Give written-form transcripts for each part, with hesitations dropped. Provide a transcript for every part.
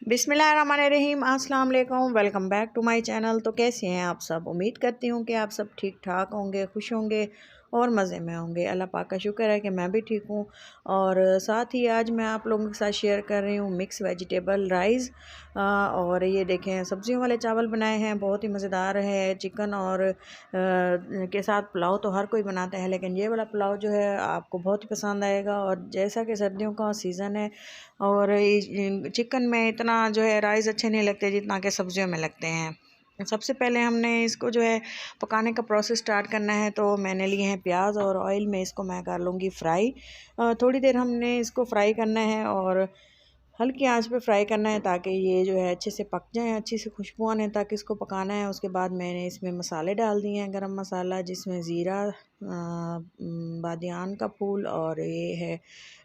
बिस्मिल्लाहिर्रहमानिर्रहीम, अस्सलाम वालेकुम। Welcome back to my channel. तो कैसे हैं आप सब? उम्मीद करती हूँ कि आप सब ठीक ठाक होंगे, खुश होंगे और मज़े में होंगे। अल्लाह पाक का शुक्र है कि मैं भी ठीक हूँ। और साथ ही आज मैं आप लोगों के साथ शेयर कर रही हूँ मिक्स वेजिटेबल राइस। और ये देखें, सब्जियों वाले चावल बनाए हैं, बहुत ही मज़ेदार है। चिकन और के साथ पुलाव तो हर कोई बनाता है, लेकिन ये वाला पुलाव जो है आपको बहुत ही पसंद आएगा। और जैसा कि सर्दियों का सीज़न है और चिकन में इतना जो है राइस अच्छे नहीं लगते जितना कि सब्जियों में लगते हैं। सबसे पहले हमने इसको जो है पकाने का प्रोसेस स्टार्ट करना है। तो मैंने लिए हैं प्याज और ऑयल में इसको मैं कर लूँगी फ्राई। थोड़ी देर हमने इसको फ्राई करना है और हल्की आंच पे फ्राई करना है ताकि ये जो है अच्छे से पक जाए, अच्छी सी खुशबू आने तक इसको पकाना है। उसके बाद मैंने इसमें मसाले डाल दिए हैं, गरम मसाला जिसमें ज़ीरा, बादियान का फूल और ये है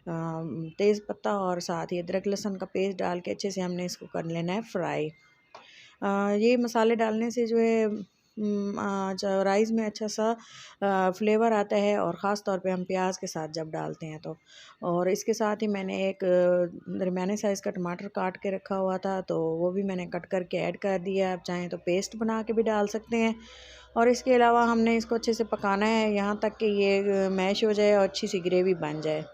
तेज़ पत्ता और साथ ही अदरक लहसुन का पेस्ट डाल के अच्छे से हमने इसको कर लेना है फ्राई। ये मसाले डालने से जो है राइस में अच्छा सा फ्लेवर आता है, और ख़ास तौर पे हम प्याज के साथ जब डालते हैं तो। और इसके साथ ही मैंने एक दरमियाने साइज़ का टमाटर काट के रखा हुआ था, तो वो भी मैंने कट करके ऐड कर दिया। आप चाहें तो पेस्ट बना के भी डाल सकते हैं। और इसके अलावा हमने इसको अच्छे से पकाना है यहाँ तक कि ये मैश हो जाए और अच्छी सी ग्रेवी बन जाए।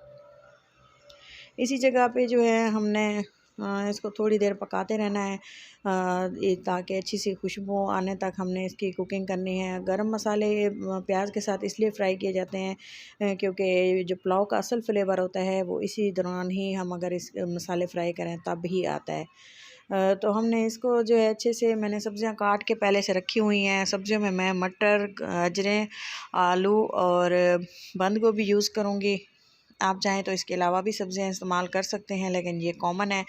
इसी जगह पे जो है हमने इसको थोड़ी देर पकाते रहना है ताकि अच्छी सी खुशबू आने तक हमने इसकी कुकिंग करनी है। गरम मसाले प्याज के साथ इसलिए फ्राई किए जाते हैं क्योंकि जो पुलाव का असल फ्लेवर होता है वो इसी दौरान ही हम अगर इस मसाले फ्राई करें तब ही आता है। तो हमने इसको जो है अच्छे से, मैंने सब्ज़ियां काट के पहले से रखी हुई हैं। सब्ज़ियों में मैं मटर, गाजरें, आलू और बंद गोभी यूज़ करूँगी। आप चाहें तो इसके अलावा भी सब्ज़ियां इस्तेमाल कर सकते हैं, लेकिन ये कॉमन है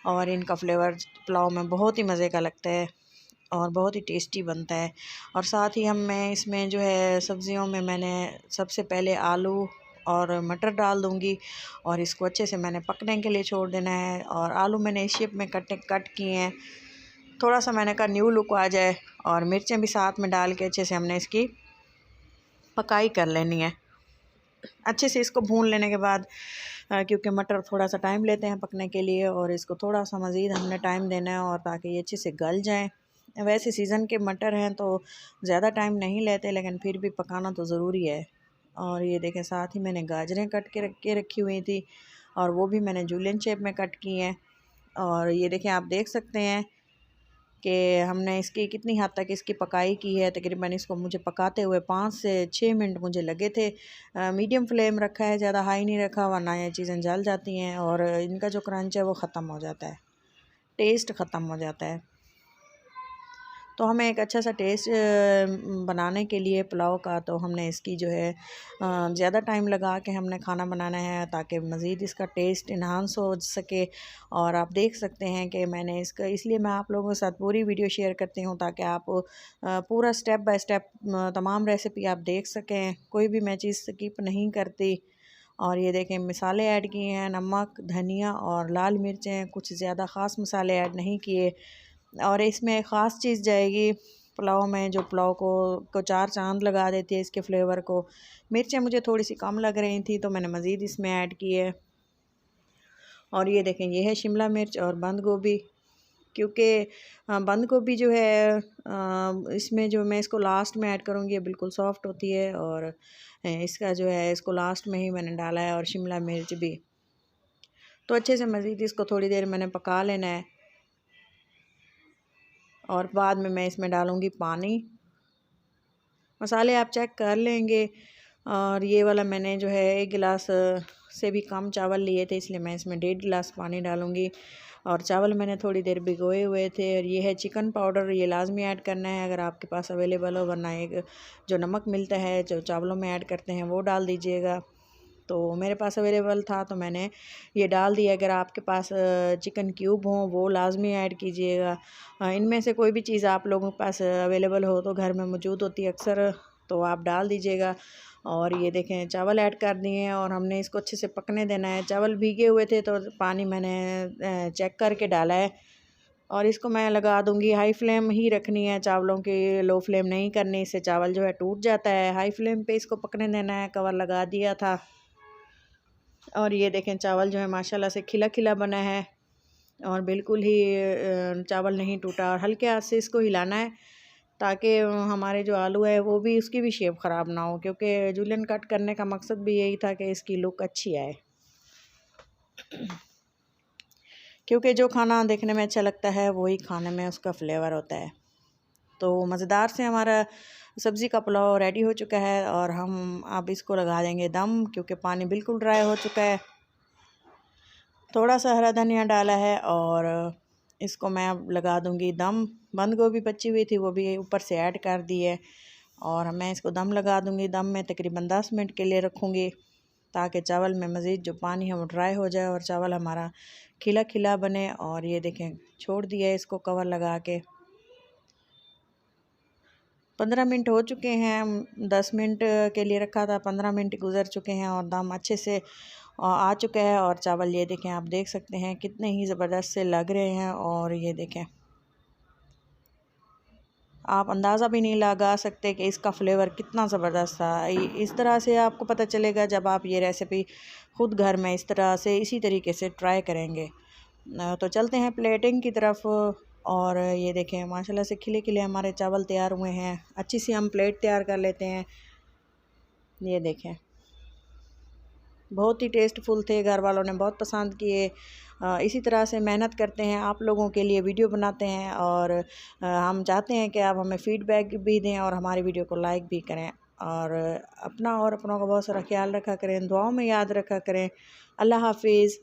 और इनका फ्लेवर पुलाव में बहुत ही मज़े का लगता है और बहुत ही टेस्टी बनता है। और साथ ही मैं इसमें जो है सब्ज़ियों में मैंने सबसे पहले आलू और मटर डाल दूँगी और इसको अच्छे से मैंने पकने के लिए छोड़ देना है। और आलू मैंने इस शेप में कट किए हैं, थोड़ा सा मैंने कहा न्यू लुक आ जाए। और मिर्चें भी साथ में डाल के अच्छे से हमने इसकी पकाई कर लेनी है। अच्छे से इसको भून लेने के बाद, क्योंकि मटर थोड़ा सा टाइम लेते हैं पकने के लिए, और इसको थोड़ा सा मज़ीद हमने टाइम देना है और ताकि ये अच्छे से गल जाएं। वैसे सीज़न के मटर हैं तो ज़्यादा टाइम नहीं लेते, लेकिन फिर भी पकाना तो ज़रूरी है। और ये देखें, साथ ही मैंने गाजरें कट के रखी हुई थी और वो भी मैंने जूलियन शेप में कट की हैं। और ये देखें, आप देख सकते हैं कि हमने इसकी कितनी हद तक इसकी पकाई की है। तकरीबन इसको मुझे पकाते हुए 5 से 6 मिनट मुझे लगे थे। मीडियम फ्लेम रखा है, ज़्यादा हाई नहीं रखा, वरना ये चीज़ें जल जाती हैं और इनका जो क्रंच है वो ख़त्म हो जाता है, टेस्ट ख़त्म हो जाता है। तो हमें एक अच्छा सा टेस्ट बनाने के लिए पुलाव का, तो हमने इसकी जो है ज़्यादा टाइम लगा के हमने खाना बनाना है ताकि मज़ीद इसका टेस्ट इन्हांस हो सके। और आप देख सकते हैं कि मैंने इसका, इसलिए मैं आप लोगों के साथ पूरी वीडियो शेयर करती हूँ ताकि आप पूरा स्टेप बाय स्टेप तमाम रेसिपी आप देख सकें, कोई भी मैं चीज़ स्किप नहीं करती। और ये देखें, मसाले ऐड किए हैं, नमक, धनिया और लाल मिर्चें, कुछ ज़्यादा ख़ास मसाले ऐड नहीं किए। और इसमें एक ख़ास चीज़ जाएगी पुलाव में, जो पुलाव को चार चांद लगा देती है इसके फ्लेवर को। मिर्चें मुझे थोड़ी सी कम लग रही थी तो मैंने मज़ीद इसमें ऐड की है। और ये देखें, ये है शिमला मिर्च और बंद गोभी, क्योंकि बंद गोभी जो है इसमें जो मैं इसको लास्ट में ऐड करूँगी, ये बिल्कुल सॉफ्ट होती है। और इसका जो है इसको लास्ट में ही मैंने डाला है, और शिमला मिर्च भी। तो अच्छे से मज़ीद इसको थोड़ी देर मैंने पका लेना है और बाद में मैं इसमें डालूँगी पानी। मसाले आप चेक कर लेंगे। और ये वाला मैंने जो है 1 गिलास से भी कम चावल लिए थे, इसलिए मैं इसमें 1.5 गिलास पानी डालूँगी। और चावल मैंने थोड़ी देर भिगोए हुए थे। और ये है चिकन पाउडर, ये लाजमी ऐड करना है अगर आपके पास अवेलेबल हो, वरना एक जो नमक मिलता है जो चावलों में ऐड करते हैं वो डाल दीजिएगा। तो मेरे पास अवेलेबल था तो मैंने ये डाल दिया। अगर आपके पास चिकन क्यूब हो वो लाजमी ऐड कीजिएगा। इनमें से कोई भी चीज़ आप लोगों के पास अवेलेबल हो, तो घर में मौजूद होती है अक्सर, तो आप डाल दीजिएगा। और ये देखें, चावल ऐड कर दिए हैं और हमने इसको अच्छे से पकने देना है। चावल भीगे हुए थे तो पानी मैंने चेक करके डाला है। और इसको मैं लगा दूंगी, हाई फ्लेम ही रखनी है चावलों की, लो फ्लेम नहीं करनी, इससे चावल जो है टूट जाता है। हाई फ्लेम पे इसको पकने देना है। कवर लगा दिया था। और ये देखें, चावल जो है माशाल्लाह से खिला खिला बना है और बिल्कुल ही चावल नहीं टूटा। और हल्के हाथ से इसको हिलाना है ताकि हमारे जो आलू है वो भी, उसकी भी शेप ख़राब ना हो, क्योंकि जूलियन कट करने का मकसद भी यही था कि इसकी लुक अच्छी आए। क्योंकि जो खाना देखने में अच्छा लगता है वही खाने में उसका फ्लेवर होता है। तो मज़ेदार से हमारा सब्ज़ी का पुलाव रेडी हो चुका है और हम अब इसको लगा देंगे दम, क्योंकि पानी बिल्कुल ड्राई हो चुका है। थोड़ा सा हरा धनिया डाला है और इसको मैं अब लगा दूंगी दम। बंद गोभी बची हुई थी वो भी ऊपर से ऐड कर दी है और मैं इसको दम लगा दूंगी। दम में तकरीबन 10 मिनट के लिए रखूँगी ताकि चावल में मज़ीद जो पानी है वो ड्राई हो जाए और चावल हमारा खिला खिला बने। और ये देखें, छोड़ दिया है इसको कवर लगा के। 15 मिनट हो चुके हैं, 10 मिनट के लिए रखा था, 15 मिनट गुजर चुके हैं और दम अच्छे से आ चुका है। और चावल ये देखें, आप देख सकते हैं कितने ही ज़बरदस्त से लग रहे हैं। और ये देखें, आप अंदाज़ा भी नहीं लगा सकते कि इसका फ्लेवर कितना ज़बरदस्त था। इस तरह से आपको पता चलेगा जब आप ये रेसिपी ख़ुद घर में इस तरह से इसी तरीके से ट्राई करेंगे। तो चलते हैं प्लेटिंग की तरफ। और ये देखें, माशाल्लाह से खिले खिले हमारे चावल तैयार हुए हैं। अच्छी सी हम प्लेट तैयार कर लेते हैं। ये देखें, बहुत ही टेस्टफुल थे, घर वालों ने बहुत पसंद किए। इसी तरह से मेहनत करते हैं, आप लोगों के लिए वीडियो बनाते हैं और हम चाहते हैं कि आप हमें फ़ीडबैक भी दें और हमारी वीडियो को लाइक भी करें। और अपना और अपनों का बहुत सारा ख्याल रखा करें, दुआओं में याद रखा करें। अल्लाह हाफिज़।